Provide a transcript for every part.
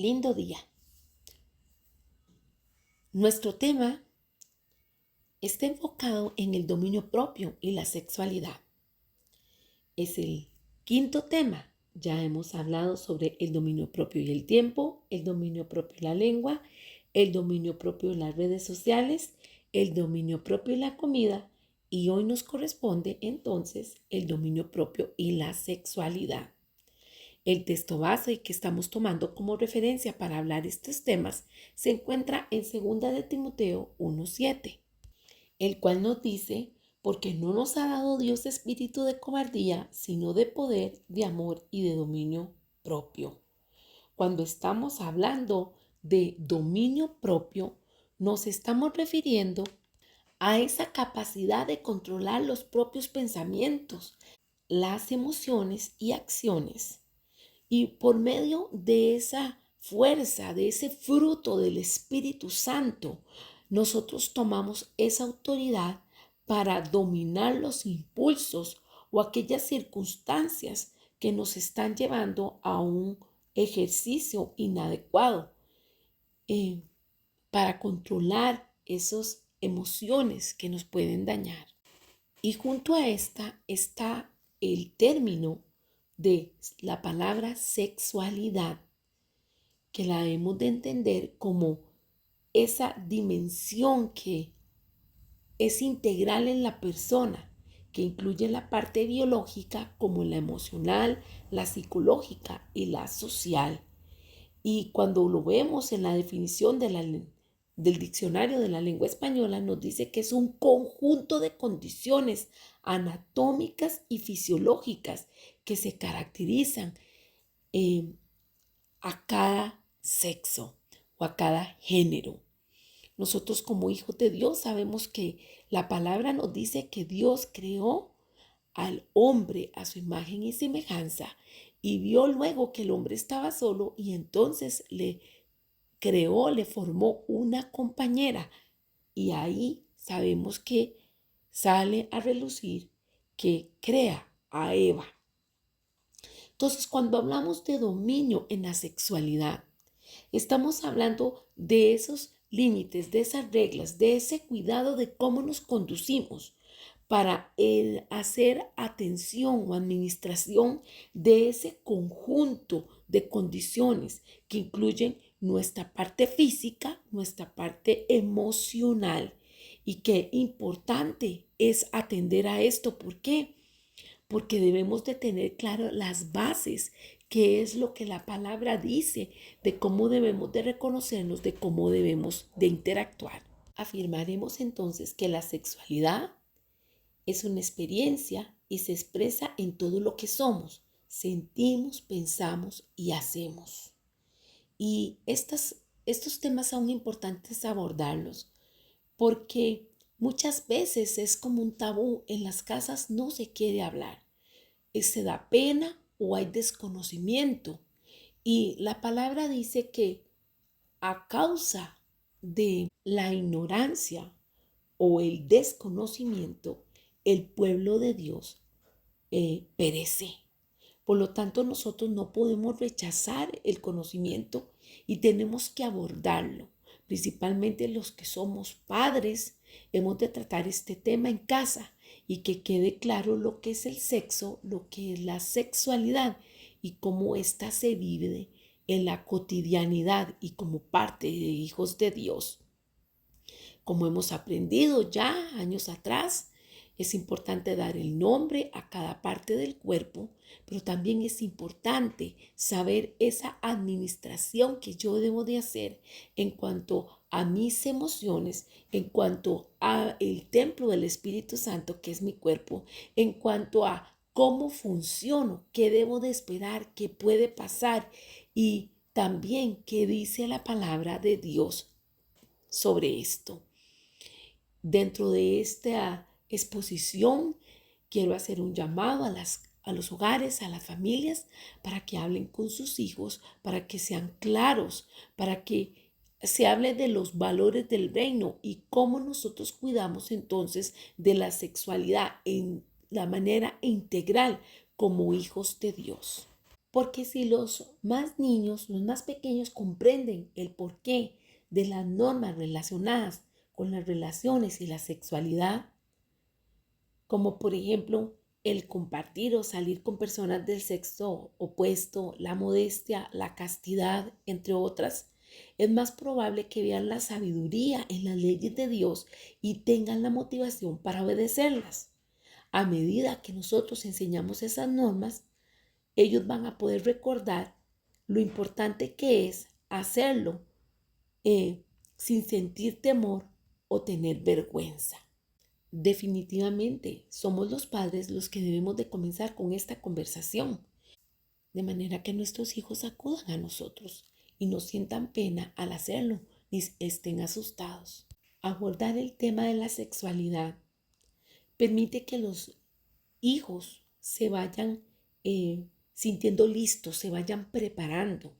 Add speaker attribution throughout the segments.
Speaker 1: Lindo día. Nuestro tema está enfocado en el dominio propio y la sexualidad. Es el quinto tema. Ya hemos hablado sobre el dominio propio y el tiempo, el dominio propio y la lengua, el dominio propio y las redes sociales, el dominio propio y la comida, y hoy nos corresponde entonces el dominio propio y la sexualidad. El texto base que estamos tomando como referencia para hablar estos temas se encuentra en 2 de Timoteo 1:7, el cual nos dice: porque no nos ha dado Dios espíritu de cobardía, sino de poder, de amor y de dominio propio. Cuando estamos hablando de dominio propio, nos estamos refiriendo a esa capacidad de controlar los propios pensamientos, las emociones y acciones. Y por medio de esa fuerza, de ese fruto del Espíritu Santo, nosotros tomamos esa autoridad para dominar los impulsos o aquellas circunstancias que nos están llevando a un ejercicio inadecuado, para controlar esas emociones que nos pueden dañar. Y junto a esta está el término de la palabra sexualidad, que la debemos de entender como esa dimensión que es integral en la persona, que incluye la parte biológica como la emocional, la psicológica y la social. Y cuando lo vemos en la definición del diccionario de la lengua española, nos dice que es un conjunto de condiciones anatómicas y fisiológicas que se caracterizan a cada sexo o a cada género. Nosotros como hijos de Dios sabemos que la palabra nos dice que Dios creó al hombre a su imagen y semejanza y vio luego que el hombre estaba solo y entonces le creó, le formó una compañera, y ahí sabemos que sale a relucir que crea a Eva. Entonces, cuando hablamos de dominio en la sexualidad, estamos hablando de esos límites, de esas reglas, de ese cuidado de cómo nos conducimos para el hacer atención o administración de ese conjunto de condiciones que incluyen nuestra parte física, nuestra parte emocional. Y qué importante es atender a esto. ¿Por qué? Porque debemos de tener claro las bases, qué es lo que la palabra dice, de cómo debemos de reconocernos, de cómo debemos de interactuar. Afirmaremos entonces que la sexualidad es una experiencia y se expresa en todo lo que somos, sentimos, pensamos y hacemos. Y estos temas son importantes abordarlos porque muchas veces es como un tabú. En las casas no se quiere hablar. Se da pena o hay desconocimiento. Y la palabra dice que a causa de la ignorancia o el desconocimiento, el pueblo de Dios perece. Por lo tanto, nosotros no podemos rechazar el conocimiento y tenemos que abordarlo. Principalmente los que somos padres, hemos de tratar este tema en casa y que quede claro lo que es el sexo, lo que es la sexualidad y cómo ésta se vive en la cotidianidad y como parte de hijos de Dios. Como hemos aprendido ya años atrás, es importante dar el nombre a cada parte del cuerpo, pero también es importante saber esa administración que yo debo de hacer en cuanto a mis emociones, en cuanto a el templo del Espíritu Santo, que es mi cuerpo, en cuanto a cómo funciono, qué debo de esperar, qué puede pasar y también qué dice la palabra de Dios sobre esto. Dentro de esta exposición, quiero hacer un llamado a los hogares, a las familias, para que hablen con sus hijos, para que sean claros, para que se hable de los valores del reino y cómo nosotros cuidamos entonces de la sexualidad en la manera integral como hijos de Dios. Porque si los más niños, los más pequeños comprenden el porqué de las normas relacionadas con las relaciones y la sexualidad, como por ejemplo el compartir o salir con personas del sexo opuesto, la modestia, la castidad, entre otras, es más probable que vean la sabiduría en las leyes de Dios y tengan la motivación para obedecerlas. A medida que nosotros enseñamos esas normas, ellos van a poder recordar lo importante que es hacerlo sin sentir temor o tener vergüenza. Definitivamente somos los padres los que debemos de comenzar con esta conversación, de manera que nuestros hijos acudan a nosotros y no sientan pena al hacerlo ni estén asustados. Abordar el tema de la sexualidad permite que los hijos se vayan sintiendo listos, se vayan preparando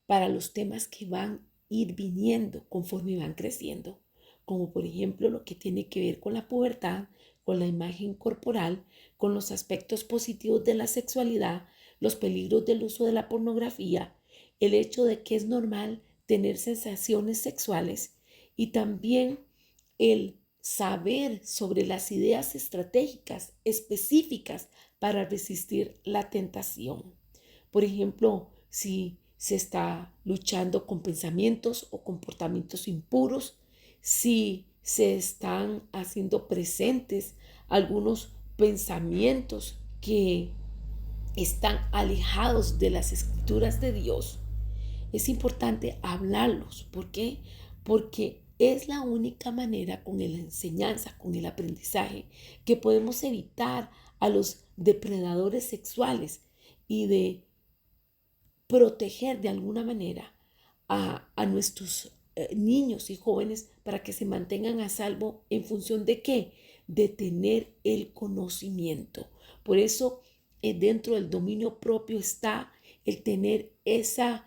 Speaker 1: para los temas que van a ir viniendo conforme van creciendo, como por ejemplo lo que tiene que ver con la pubertad, con la imagen corporal, con los aspectos positivos de la sexualidad, los peligros del uso de la pornografía, el hecho de que es normal tener sensaciones sexuales y también el saber sobre las ideas estratégicas específicas para resistir la tentación. Por ejemplo, si se está luchando con pensamientos o comportamientos impuros, si se están haciendo presentes algunos pensamientos que están alejados de las escrituras de Dios, es importante hablarlos. ¿Por qué? Porque es la única manera con la enseñanza, con el aprendizaje, que podemos evitar a los depredadores sexuales y de proteger de alguna manera a nuestros niños y jóvenes para que se mantengan a salvo en función de qué, de tener el conocimiento. Por eso dentro del dominio propio está el tener esa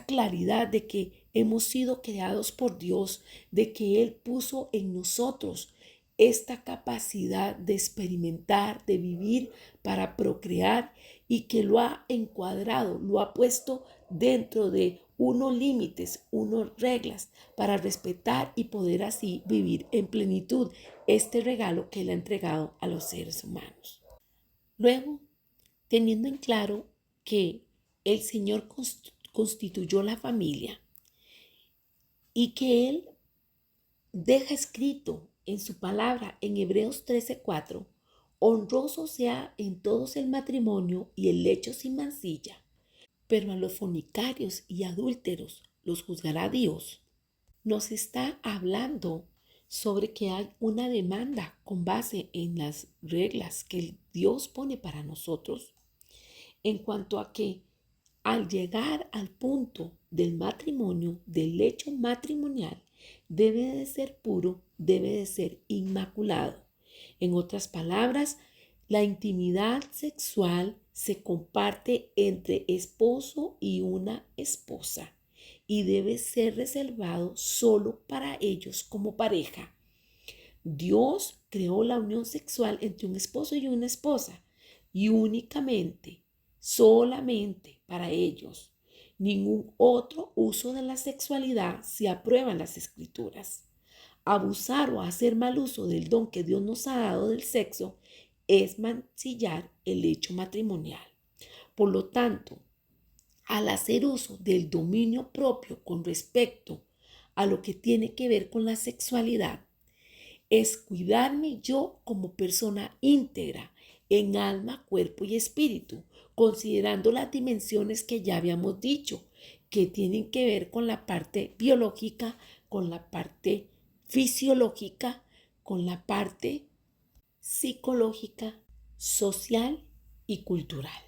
Speaker 1: claridad de que hemos sido creados por Dios, de que Él puso en nosotros esta capacidad de experimentar, de vivir para procrear y que lo ha encuadrado, lo ha puesto dentro de unos límites, unas reglas para respetar y poder así vivir en plenitud este regalo que Él ha entregado a los seres humanos. Luego, teniendo en claro que el Señor constituyó la familia y que Él deja escrito en su palabra en Hebreos 13:4, honroso sea en todos el matrimonio y el lecho sin mancilla, pero a los fornicarios y adúlteros los juzgará Dios. Nos está hablando sobre que hay una demanda con base en las reglas que Dios pone para nosotros en cuanto a que al llegar al punto del matrimonio, del lecho matrimonial, debe de ser puro, debe de ser inmaculado. En otras palabras, la intimidad sexual se comparte entre esposo y una esposa y debe ser reservado solo para ellos como pareja. Dios creó la unión sexual entre un esposo y una esposa y únicamente, solamente para ellos. Ningún otro uso de la sexualidad se aprueba en las escrituras. Abusar o hacer mal uso del don que Dios nos ha dado del sexo es mancillar el hecho matrimonial. Por lo tanto, al hacer uso del dominio propio con respecto a lo que tiene que ver con la sexualidad, es cuidarme yo como persona íntegra en alma, cuerpo y espíritu, considerando las dimensiones que ya habíamos dicho, que tienen que ver con la parte biológica, con la parte fisiológica, con la parte psicológica, social y cultural.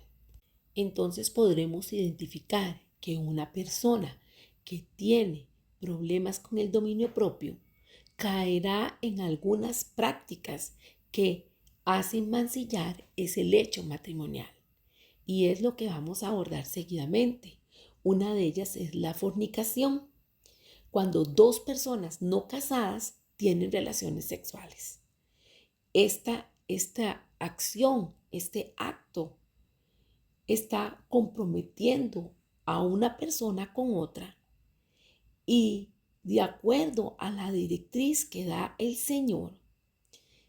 Speaker 1: Entonces podremos identificar que una persona que tiene problemas con el dominio propio caerá en algunas prácticas que hacen mancillar ese lecho matrimonial. Y es lo que vamos a abordar seguidamente. Una de ellas es la fornicación, cuando dos personas no casadas tienen relaciones sexuales. Esta acción, este acto está comprometiendo a una persona con otra y de acuerdo a la directriz que da el Señor,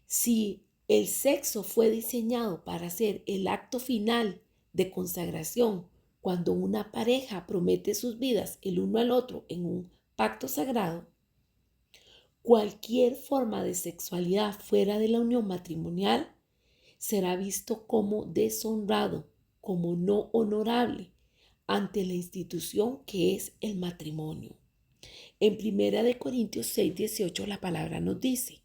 Speaker 1: si el sexo fue diseñado para ser el acto final de consagración, cuando una pareja promete sus vidas el uno al otro en un pacto sagrado, cualquier forma de sexualidad fuera de la unión matrimonial será visto como deshonrado, como no honorable ante la institución que es el matrimonio. En 1 Corintios 6:18 la palabra nos dice: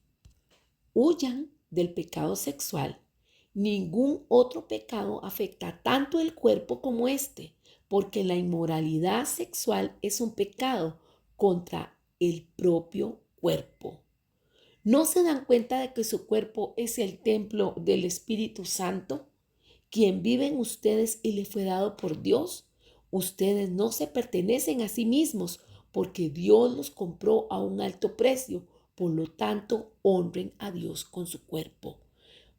Speaker 1: huyan del pecado sexual. Ningún otro pecado afecta tanto el cuerpo como este, porque la inmoralidad sexual es un pecado contra el propio cuerpo. ¿No se dan cuenta de que su cuerpo es el templo del Espíritu Santo, quien vive en ustedes y le fue dado por Dios? Ustedes no se pertenecen a sí mismos, porque Dios los compró a un alto precio. Por lo tanto, honren a Dios con su cuerpo.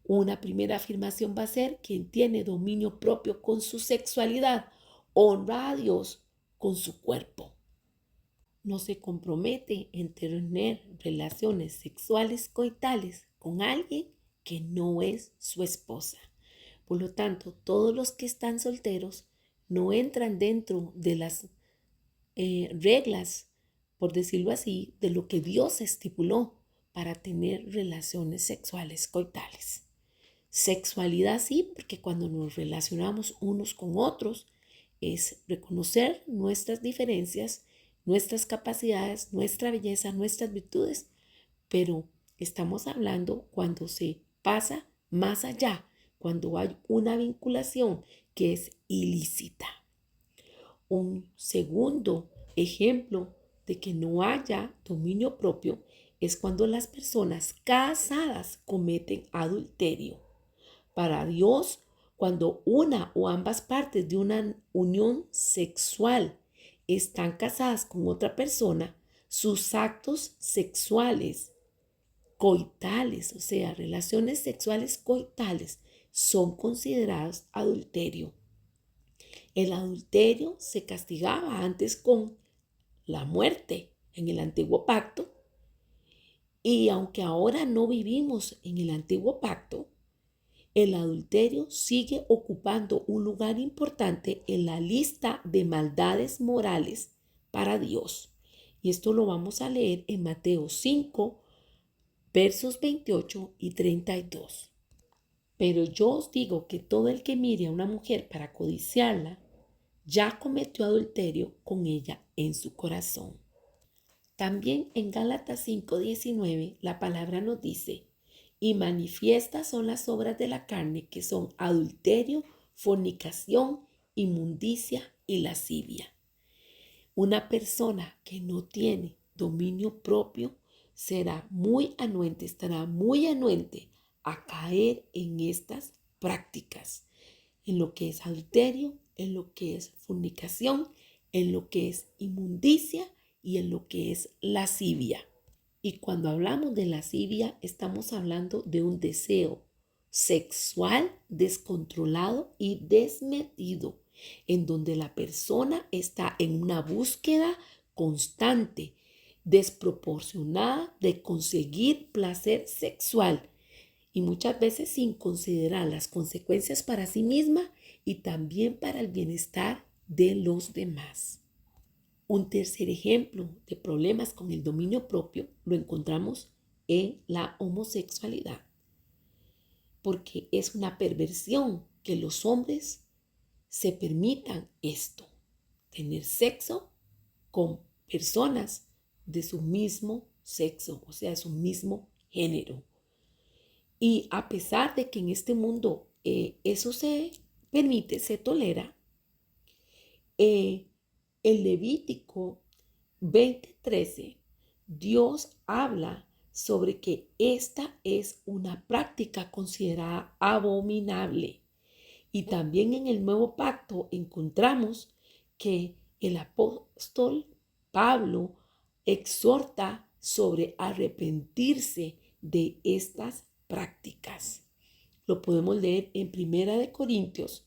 Speaker 1: Una primera afirmación va a ser: quien tiene dominio propio con su sexualidad, honra a Dios con su cuerpo. No se compromete en tener relaciones sexuales coitales con alguien que no es su esposa. Por lo tanto, todos los que están solteros no entran dentro de las reglas, por decirlo así, de lo que Dios estipuló para tener relaciones sexuales coitales. Sexualidad sí, porque cuando nos relacionamos unos con otros es reconocer nuestras diferencias, nuestras capacidades, nuestra belleza, nuestras virtudes, pero estamos hablando cuando se pasa más allá, cuando hay una vinculación que es ilícita. Un segundo ejemplo de que no haya dominio propio es cuando las personas casadas cometen adulterio. Para Dios, cuando una o ambas partes de una unión sexual están casadas con otra persona, sus actos sexuales coitales, o sea, relaciones sexuales coitales, son considerados adulterio. El adulterio se castigaba antes con la muerte en el antiguo pacto, y aunque ahora no vivimos en el antiguo pacto, el adulterio sigue ocupando un lugar importante en la lista de maldades morales para Dios. Y esto lo vamos a leer en Mateo 5, versos 28 y 32. Pero yo os digo que todo el que mire a una mujer para codiciarla, ya cometió adulterio con ella en su corazón. También en Gálatas 5:19 la palabra nos dice: y manifiestas son las obras de la carne, que son adulterio, fornicación, inmundicia y lascivia. Una persona que no tiene dominio propio estará muy anuente a caer en estas prácticas, en lo que es adulterio, en lo que es fornicación, en lo que es inmundicia y en lo que es lascivia. Y cuando hablamos de lascivia, estamos hablando de un deseo sexual descontrolado y desmedido, en donde la persona está en una búsqueda constante, desproporcionada de conseguir placer sexual y muchas veces sin considerar las consecuencias para sí misma y también para el bienestar de los demás. Un tercer ejemplo de problemas con el dominio propio lo encontramos en la homosexualidad, porque es una perversión que los hombres se permitan esto, tener sexo con personas de su mismo sexo, o sea, su mismo género. Y a pesar de que en este mundo eso se permite, se tolera, el Levítico 20:13, Dios habla sobre que esta es una práctica considerada abominable. Y también en el Nuevo Pacto encontramos que el apóstol Pablo exhorta sobre arrepentirse de estas prácticas. Lo podemos leer en 1 Corintios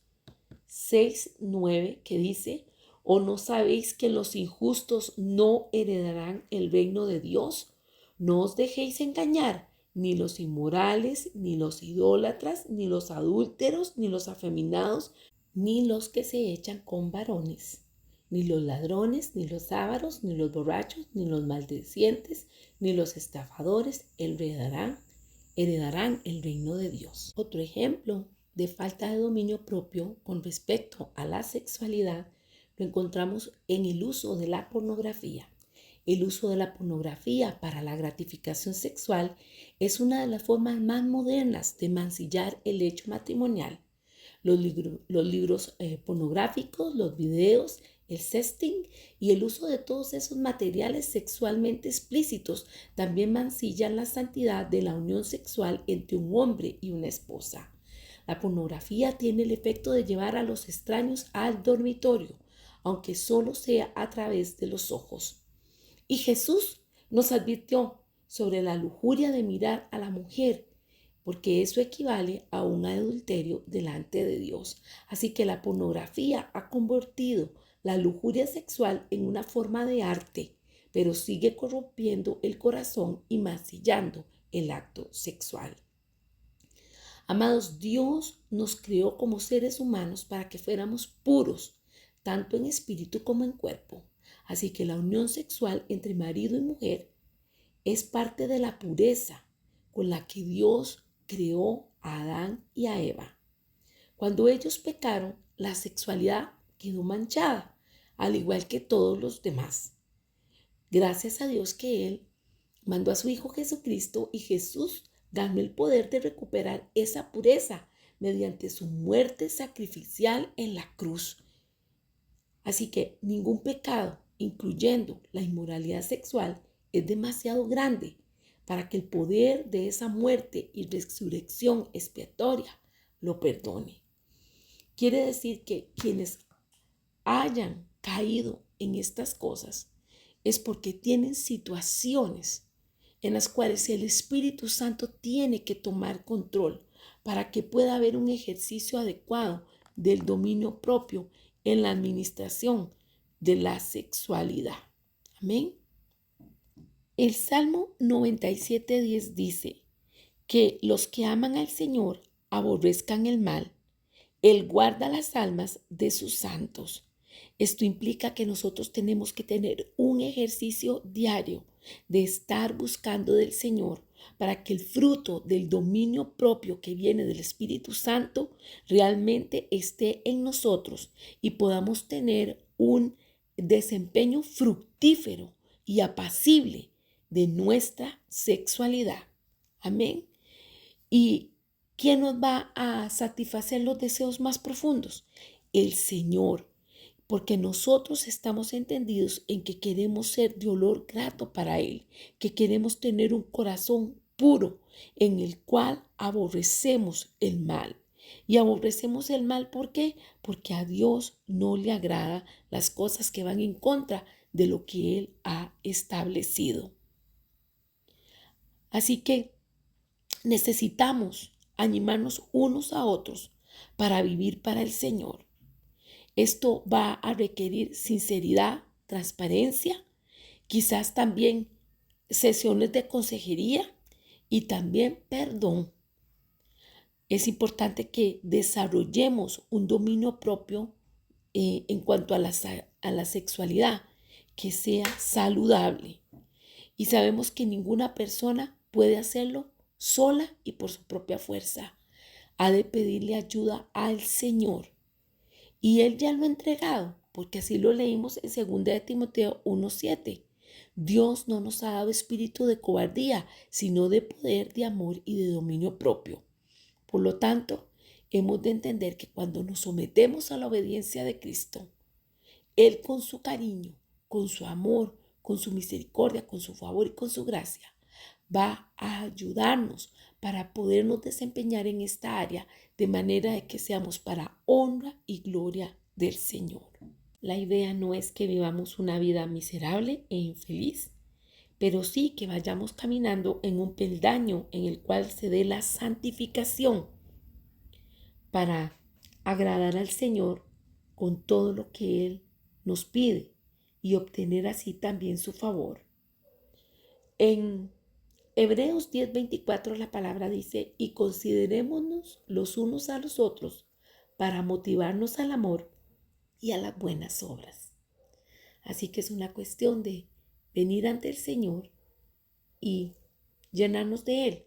Speaker 1: 6:9, que dice: ¿O no sabéis que los injustos no heredarán el reino de Dios? No os dejéis engañar, ni los inmorales, ni los idólatras, ni los adúlteros, ni los afeminados, ni los que se echan con varones, ni los ladrones, ni los ávaros, ni los borrachos, ni los maldicientes, ni los estafadores heredarán el reino de Dios. Otro ejemplo de falta de dominio propio con respecto a la sexualidad lo encontramos en el uso de la pornografía. El uso de la pornografía para la gratificación sexual es una de las formas más modernas de mancillar el hecho matrimonial. Los libros pornográficos, los videos, el sexting y el uso de todos esos materiales sexualmente explícitos también mancillan la santidad de la unión sexual entre un hombre y una esposa. La pornografía tiene el efecto de llevar a los extraños al dormitorio, aunque solo sea a través de los ojos. Y Jesús nos advirtió sobre la lujuria de mirar a la mujer, porque eso equivale a un adulterio delante de Dios. Así que la pornografía ha convertido la lujuria sexual en una forma de arte, pero sigue corrompiendo el corazón y mancillando el acto sexual. Amados, Dios nos creó como seres humanos para que fuéramos puros, tanto en espíritu como en cuerpo. Así que la unión sexual entre marido y mujer es parte de la pureza con la que Dios creó a Adán y a Eva. Cuando ellos pecaron, la sexualidad quedó manchada, al igual que todos los demás. Gracias a Dios que Él mandó a su Hijo Jesucristo y Jesús ganó el poder de recuperar esa pureza mediante su muerte sacrificial en la cruz. Así que ningún pecado, incluyendo la inmoralidad sexual, es demasiado grande para que el poder de esa muerte y resurrección expiatoria lo perdone. Quiere decir que quienes hayan caído en estas cosas es porque tienen situaciones en las cuales el Espíritu Santo tiene que tomar control para que pueda haber un ejercicio adecuado del dominio propio en la administración de la sexualidad. Amén. El Salmo 97:10 dice que los que aman al Señor aborrezcan el mal. Él guarda las almas de sus santos. Esto implica que nosotros tenemos que tener un ejercicio diario de estar buscando del Señor para que el fruto del dominio propio que viene del Espíritu Santo realmente esté en nosotros y podamos tener un desempeño fructífero y apacible de nuestra sexualidad. Amén. ¿Y quién nos va a satisfacer los deseos más profundos? El Señor, porque nosotros estamos entendidos en que queremos ser de olor grato para Él, que queremos tener un corazón puro en el cual aborrecemos el mal. Y aborrecemos el mal, ¿por qué? Porque a Dios no le agrada las cosas que van en contra de lo que Él ha establecido. Así que necesitamos animarnos unos a otros para vivir para el Señor. Esto va a requerir sinceridad, transparencia, quizás también sesiones de consejería y también perdón. Es importante que desarrollemos un dominio propio en cuanto a la sexualidad, que sea saludable. Y sabemos que ninguna persona puede hacerlo sola y por su propia fuerza. Ha de pedirle ayuda al Señor. Y Él ya lo ha entregado, porque así lo leímos en 2 de Timoteo 1:7. Dios no nos ha dado espíritu de cobardía, sino de poder, de amor y de dominio propio. Por lo tanto, hemos de entender que cuando nos sometemos a la obediencia de Cristo, Él con su cariño, con su amor, con su misericordia, con su favor y con su gracia, va a ayudarnos para podernos desempeñar en esta área de manera de que seamos para honra y gloria del Señor. La idea no es que vivamos una vida miserable e infeliz, pero sí que vayamos caminando en un peldaño en el cual se dé la santificación para agradar al Señor con todo lo que Él nos pide y obtener así también su favor. En Hebreos 10:24 la palabra dice, y considerémonos los unos a los otros para motivarnos al amor y a las buenas obras. Así que es una cuestión de venir ante el Señor y llenarnos de Él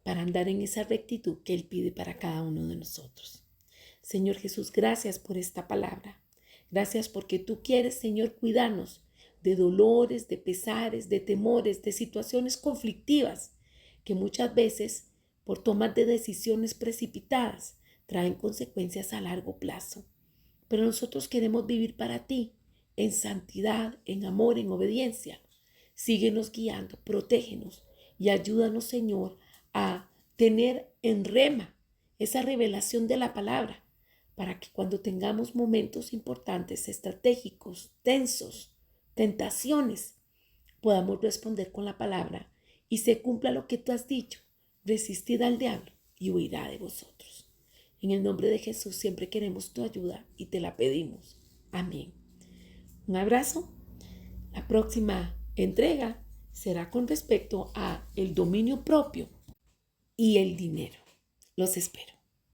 Speaker 1: para andar en esa rectitud que Él pide para cada uno de nosotros. Señor Jesús, gracias por esta palabra. Gracias porque tú quieres, Señor, cuidarnos de dolores, de pesares, de temores, de situaciones conflictivas que muchas veces, por tomas de decisiones precipitadas, traen consecuencias a largo plazo. Pero nosotros queremos vivir para ti, en santidad, en amor, en obediencia. Síguenos guiando, protégenos y ayúdanos, Señor, a tener en rema esa revelación de la palabra, para que cuando tengamos momentos importantes, estratégicos, tensos, tentaciones, podamos responder con la palabra y se cumpla lo que tú has dicho: resistid al diablo y huirá de vosotros. En el nombre de Jesús siempre queremos tu ayuda y te la pedimos. Amén. Un abrazo. La próxima entrega será con respecto a el dominio propio y el dinero. Los espero.